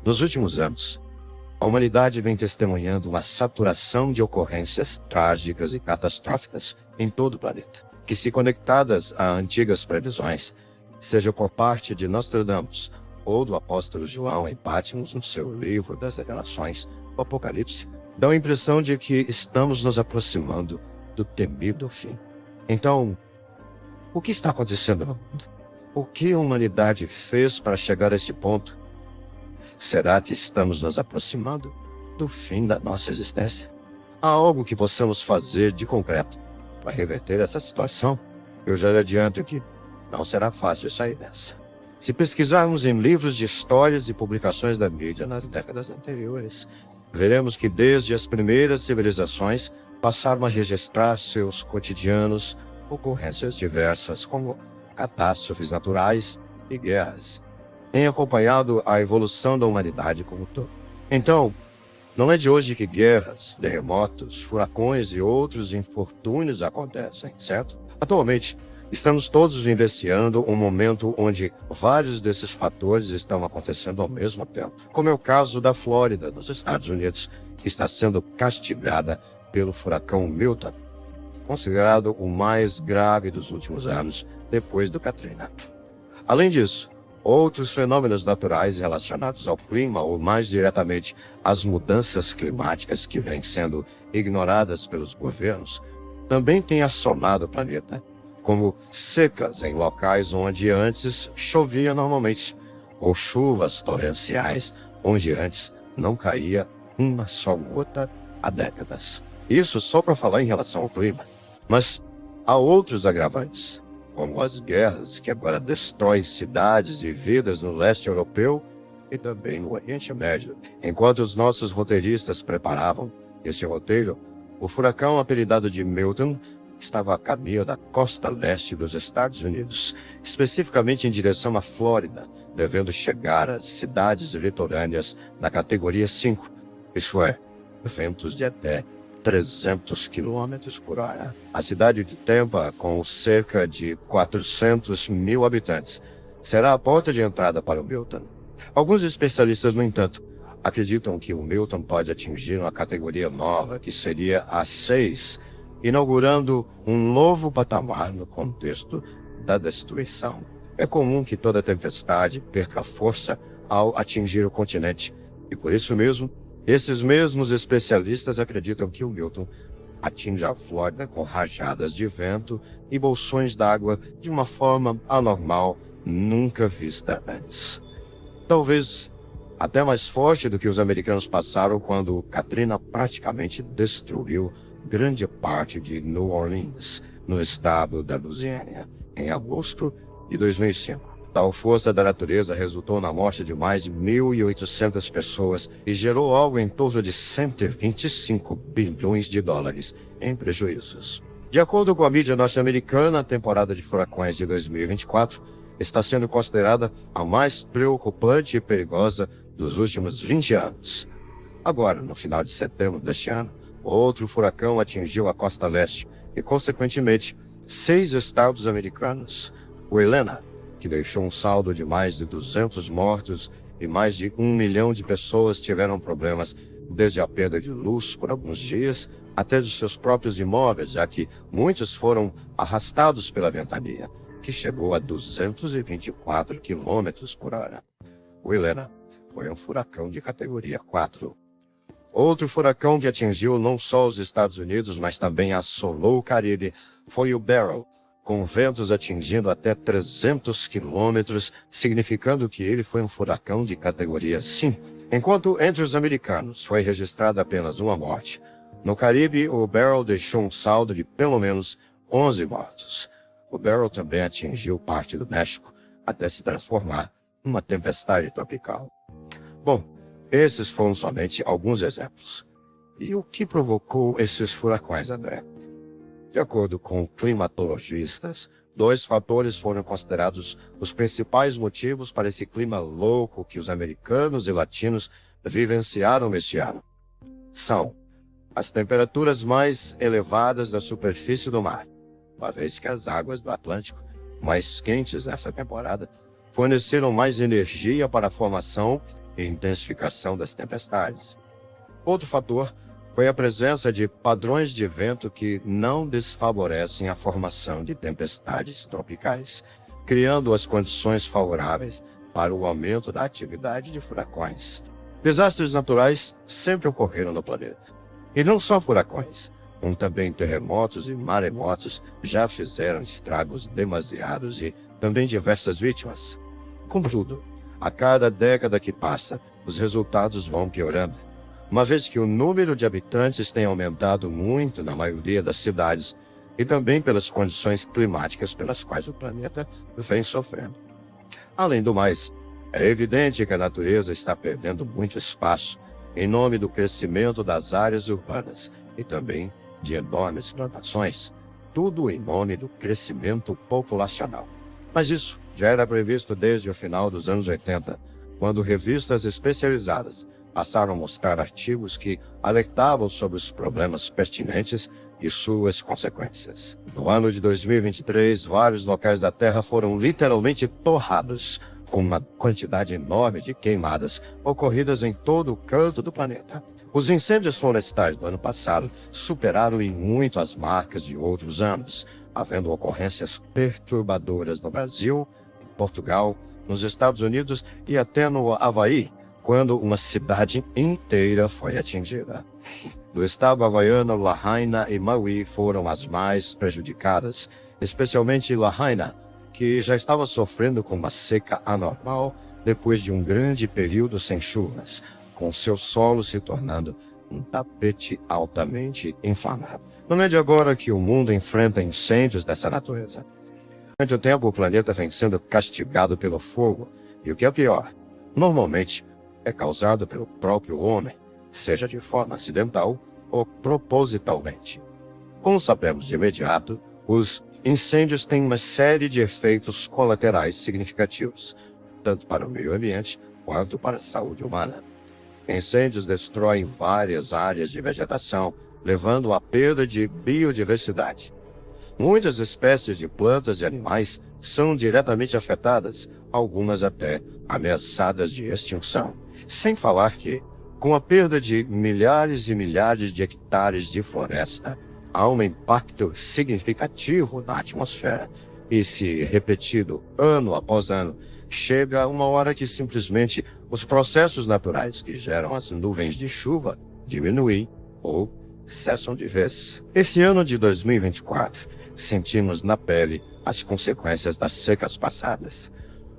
Nos últimos anos, a humanidade vem testemunhando uma saturação de ocorrências trágicas e catastróficas em todo o planeta, que, se conectadas a antigas previsões, seja por parte de Nostradamus ou do apóstolo João em Patmos, no seu livro das Revelações, o Apocalipse, dão a impressão de que estamos nos aproximando do temido fim. Então, o que está acontecendo no mundo? O que a humanidade fez para chegar a esse ponto? Será que estamos nos aproximando do fim da nossa existência? Há algo que possamos fazer de concreto para reverter essa situação? Eu já lhe adianto que não será fácil sair dessa. Se pesquisarmos em livros de histórias e publicações da mídia nas décadas anteriores, veremos que desde as primeiras civilizações passaram a registrar seus cotidianos ocorrências diversas, como catástrofes naturais e guerras, tem acompanhado a evolução da humanidade como um todo. Então, não é de hoje que guerras, terremotos, furacões e outros infortúnios acontecem, certo? Atualmente, estamos todos vivenciando um momento onde vários desses fatores estão acontecendo ao mesmo tempo, como é o caso da Flórida, nos Estados Unidos, que está sendo castigada pelo furacão Milton, considerado o mais grave dos últimos anos, depois do Katrina. Além disso, outros fenômenos naturais relacionados ao clima ou mais diretamente às mudanças climáticas que vêm sendo ignoradas pelos governos também têm assolado o planeta, como secas em locais onde antes chovia normalmente, ou chuvas torrenciais onde antes não caía uma só gota há décadas. Isso só para falar em relação ao clima. Mas há outros agravantes, como as guerras que agora destroem cidades e vidas no leste europeu e também no Oriente Médio. Enquanto os nossos roteiristas preparavam esse roteiro, o furacão apelidado de Milton estava a caminho da costa leste dos Estados Unidos, especificamente em direção à Flórida, devendo chegar às cidades litorâneas na categoria 5, isso é, ventos de até 300 km por hora. A cidade de Tampa, com cerca de 400 mil habitantes, será a porta de entrada para o Milton. Alguns especialistas, no entanto, acreditam que o Milton pode atingir uma categoria nova, que seria a 6, inaugurando um novo patamar no contexto da destruição. É comum que toda tempestade perca força ao atingir o continente, e por isso mesmo, esses mesmos especialistas acreditam que o Milton atinge a Flórida com rajadas de vento e bolsões d'água de uma forma anormal, nunca vista antes. Talvez até mais forte do que os americanos passaram quando Katrina praticamente destruiu grande parte de New Orleans, no estado da Louisiana, em agosto de 2005. Tal força da natureza resultou na morte de mais de 1.800 pessoas e gerou algo em torno de 125 bilhões de dólares em prejuízos. De acordo com a mídia norte-americana, a temporada de furacões de 2024 está sendo considerada a mais preocupante e perigosa dos últimos 20 anos. Agora, no final de setembro deste ano, outro furacão atingiu a costa leste e, consequentemente, 6 estados americanos. O Helena, que deixou um saldo de mais de 200 mortos e mais de 1 milhão de pessoas tiveram problemas, desde a perda de luz por alguns dias até de seus próprios imóveis, já que muitos foram arrastados pela ventania, que chegou a 224 km por hora. O Helena foi um furacão de categoria 4. Outro furacão que atingiu não só os Estados Unidos, mas também assolou o Caribe, foi o Beryl, com ventos atingindo até 300 quilômetros, significando que ele foi um furacão de categoria 5. Enquanto entre os americanos foi registrada apenas uma morte, no Caribe o Beryl deixou um saldo de pelo menos 11 mortos. O Beryl também atingiu parte do México, até se transformar numa tempestade tropical. Bom, esses foram somente alguns exemplos. E o que provocou esses furacões, André? De acordo com climatologistas, 2 fatores foram considerados os principais motivos para esse clima louco que os americanos e latinos vivenciaram este ano. São as temperaturas mais elevadas da superfície do mar, uma vez que as águas do Atlântico, mais quentes nessa temporada, forneceram mais energia para a formação e intensificação das tempestades. Outro fator foi a presença de padrões de vento que não desfavorecem a formação de tempestades tropicais, criando as condições favoráveis para o aumento da atividade de furacões. Desastres naturais sempre ocorreram no planeta. E não só furacões, como também terremotos e maremotos já fizeram estragos demasiados e também diversas vítimas. Contudo, a cada década que passa, os resultados vão piorando, uma vez que o número de habitantes tem aumentado muito na maioria das cidades e também pelas condições climáticas pelas quais o planeta vem sofrendo. Além do mais, é evidente que a natureza está perdendo muito espaço em nome do crescimento das áreas urbanas e também de enormes plantações, tudo em nome do crescimento populacional. Mas isso já era previsto desde o final dos anos 80, quando revistas especializadas passaram a mostrar artigos que alertavam sobre os problemas pertinentes e suas consequências. No ano de 2023, vários locais da Terra foram literalmente torrados, com uma quantidade enorme de queimadas ocorridas em todo o canto do planeta. Os incêndios florestais do ano passado superaram em muito as marcas de outros anos, havendo ocorrências perturbadoras no Brasil, em Portugal, nos Estados Unidos e até no Havaí, quando uma cidade inteira foi atingida. Do estado havaiano, Lahaina e Maui foram as mais prejudicadas, especialmente Lahaina, que já estava sofrendo com uma seca anormal depois de um grande período sem chuvas, com seu solo se tornando um tapete altamente inflamado. Não é de agora que o mundo enfrenta incêndios dessa natureza. Durante o tempo, o planeta vem sendo castigado pelo fogo, e o que é pior, normalmente é causado pelo próprio homem, seja de forma acidental ou propositalmente. Como sabemos de imediato, os incêndios têm uma série de efeitos colaterais significativos, tanto para o meio ambiente quanto para a saúde humana. Incêndios destroem várias áreas de vegetação, levando à perda de biodiversidade. Muitas espécies de plantas e animais são diretamente afetadas, algumas até ameaçadas de extinção. Sem falar que, com a perda de milhares e milhares de hectares de floresta, há um impacto significativo na atmosfera. E se repetido ano após ano, chega uma hora que simplesmente os processos naturais que geram as nuvens de chuva diminuem ou cessam de vez. Esse ano de 2024, sentimos na pele as consequências das secas passadas.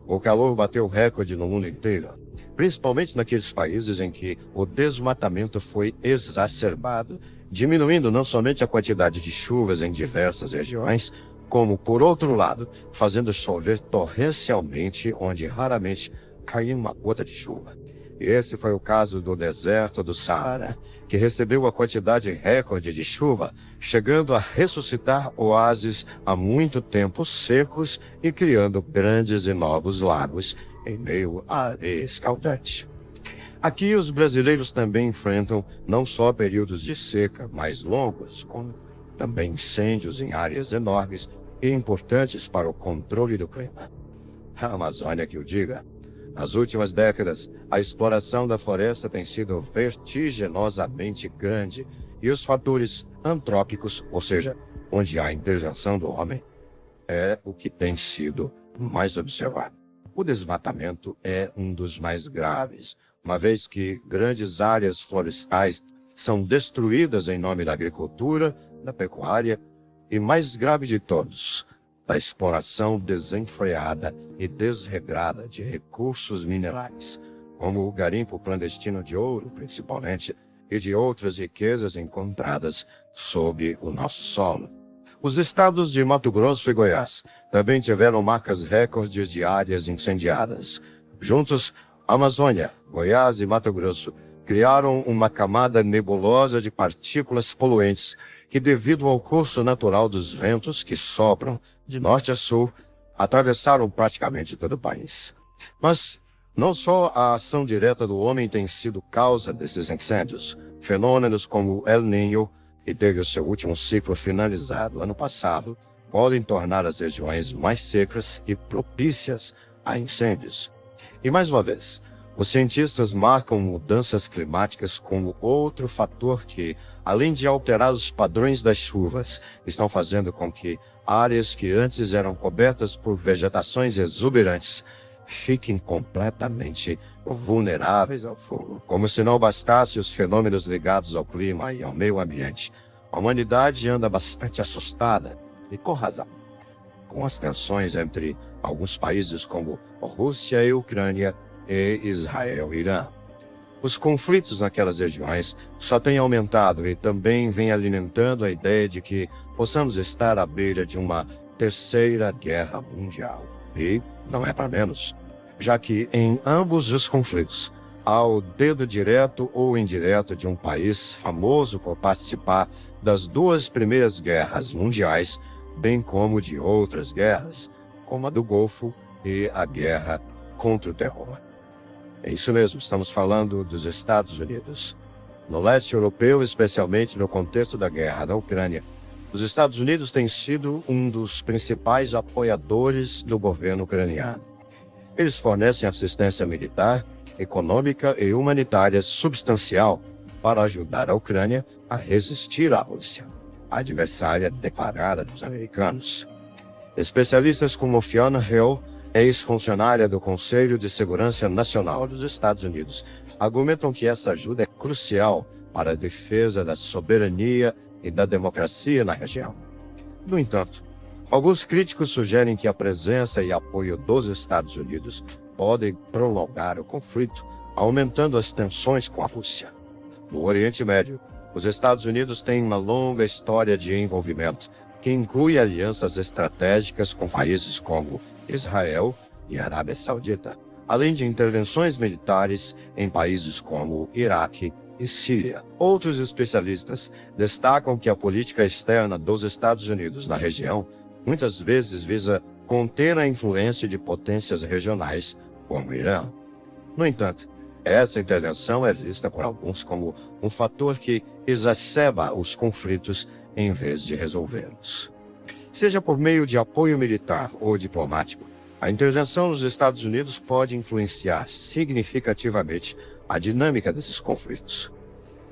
O calor bateu recorde no mundo inteiro, principalmente naqueles países em que o desmatamento foi exacerbado, diminuindo não somente a quantidade de chuvas em diversas regiões, como, por outro lado, fazendo chover torrencialmente onde raramente caía uma gota de chuva. E esse foi o caso do deserto do Saara, que recebeu a quantidade recorde de chuva, chegando a ressuscitar oásis há muito tempo secos e criando grandes e novos lagos em meio à areia escaldante. Aqui os brasileiros também enfrentam não só períodos de seca mais longos, como também incêndios em áreas enormes e importantes para o controle do clima. A Amazônia que o diga. Nas últimas décadas, a exploração da floresta tem sido vertiginosamente grande e os fatores antrópicos, ou seja, onde há intervenção do homem, é o que tem sido mais observado. O desmatamento é um dos mais graves, uma vez que grandes áreas florestais são destruídas em nome da agricultura, da pecuária e, mais grave de todos, da exploração desenfreada e desregrada de recursos minerais, como o garimpo clandestino de ouro, principalmente, e de outras riquezas encontradas sob o nosso solo. Os estados de Mato Grosso e Goiás também tiveram marcas recordes de áreas incendiadas. Juntos, Amazônia, Goiás e Mato Grosso criaram uma camada nebulosa de partículas poluentes que, devido ao curso natural dos ventos que sopram de norte a sul, atravessaram praticamente todo o país. Mas não só a ação direta do homem tem sido causa desses incêndios. Fenômenos como o El Niño, que teve o seu último ciclo finalizado ano passado, podem tornar as regiões mais secas e propícias a incêndios. E mais uma vez, Os cientistas marcam mudanças climáticas como outro fator que, além de alterar os padrões das chuvas, estão fazendo com que áreas que antes eram cobertas por vegetações exuberantes fiquem completamente vulneráveis ao fogo. Como se não bastasse os fenômenos ligados ao clima e ao meio ambiente, a humanidade anda bastante assustada, e com razão, com as tensões entre alguns países como Rússia e Ucrânia e Israel e Irã. Os conflitos naquelas regiões só têm aumentado e também vêm alimentando a ideia de que possamos estar à beira de uma terceira guerra mundial. E não é para menos, já que em ambos os conflitos há o dedo direto ou indireto de um país famoso por participar das duas primeiras guerras mundiais, bem como de outras guerras, como a do Golfo e a guerra contra o terror. É isso mesmo, estamos falando dos Estados Unidos. No leste europeu, especialmente no contexto da guerra da Ucrânia, os Estados Unidos têm sido um dos principais apoiadores do governo ucraniano. Eles fornecem assistência militar, econômica e humanitária substancial para ajudar a Ucrânia a resistir à Rússia, a adversária declarada dos americanos. Especialistas como Fiona Hill, ex-funcionária do Conselho de Segurança Nacional dos Estados Unidos, argumentam que essa ajuda é crucial para a defesa da soberania e da democracia na região. No entanto, alguns críticos sugerem que a presença e apoio dos Estados Unidos podem prolongar o conflito, aumentando as tensões com a Rússia. No Oriente Médio, os Estados Unidos têm uma longa história de envolvimento, que inclui alianças estratégicas com países como Israel e Arábia Saudita, além de intervenções militares em países como Iraque e Síria. Outros especialistas destacam que a política externa dos Estados Unidos na região muitas vezes visa conter a influência de potências regionais, como o Irã. No entanto, essa intervenção é vista por alguns como um fator que exacerba os conflitos em vez de resolvê-los. Seja por meio de apoio militar ou diplomático, a intervenção dos Estados Unidos pode influenciar significativamente a dinâmica desses conflitos.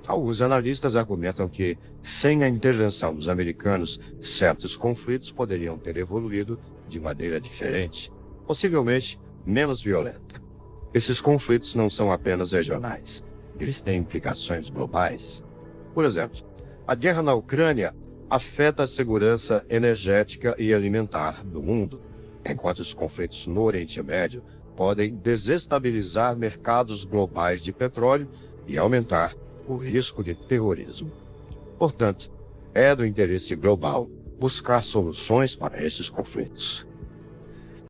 Alguns analistas argumentam que, sem a intervenção dos americanos, certos conflitos poderiam ter evoluído de maneira diferente, possivelmente menos violenta. Esses conflitos não são apenas regionais, eles têm implicações globais. Por exemplo, a guerra na Ucrânia afeta a segurança energética e alimentar do mundo, enquanto os conflitos no Oriente Médio podem desestabilizar mercados globais de petróleo e aumentar o risco de terrorismo. Portanto, é do interesse global buscar soluções para esses conflitos.